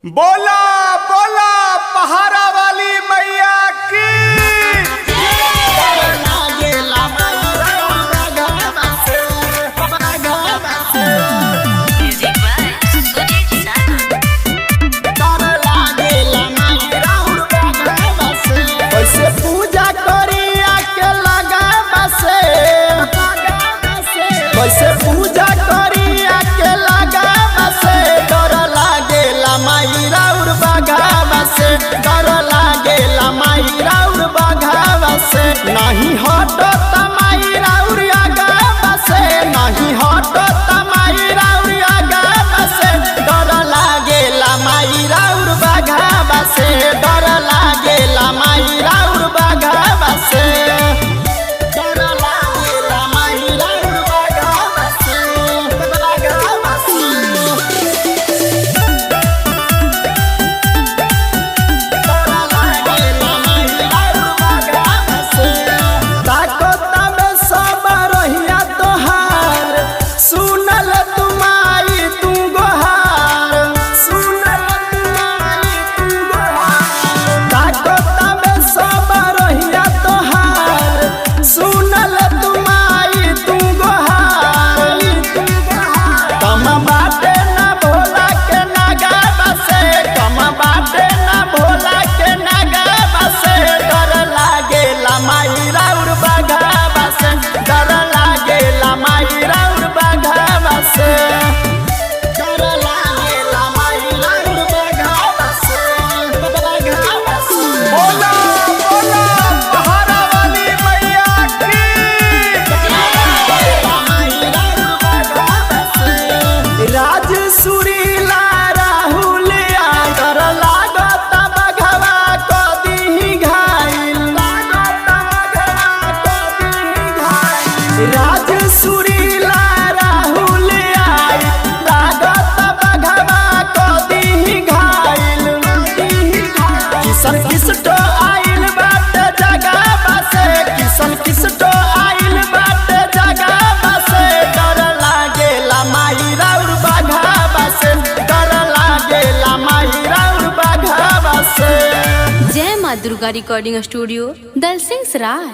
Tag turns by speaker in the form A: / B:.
A: बोला बोला पहाड़ा वाली मैया की।
B: कैसे पूजा करी आके लगा बसे, कैसे पूजा करी आके लगा बसे। डर लागेला माई राउर बगावा से, डर लागेला माई राउर बगावा से। नहीं हटो तमाई राउर आगावा से, नहीं हटो तमाई राउर आगावा से। डर लागेला माई राउर बगावा से, डर लागेला माई राउर बगावा से। डर लागेला माई राउर बगावा से, बगावा से। ताको तबे सब रहिया तोहार, सुनल तुमाई तू गोहार, सुनल तुमाई तू गोहार। ताको तबे सब रहिया तोहार, सुनल तुमाई तू गोहार। कम बाटे ना भोला के नागा बसे, कम बाटे ना भोला के नागा बसे। डर लागेला माई राउर बगावा से, डर लागेला माई राउर बगावा से। डर लागेला माई राउर बगावा से, बगावा से।
A: बोला बोला पहाड़ा वाली मैया की।
B: राज सुरीला राहुल आगर लागत बघवा कदी घायल, राज सुरीला राहुल आय लागत बघवा कदी घायल। किसन किसटो आइल बाटे जगह बसे, किसन किसटो आइल बाटे जगह बसे। डर लागेला माई राउर बघावा से, डर लागेला माई राउर बघावा से।
C: जय माँ दुर्गा रिकॉर्डिंग स्टूडियो दलसिंह सराय।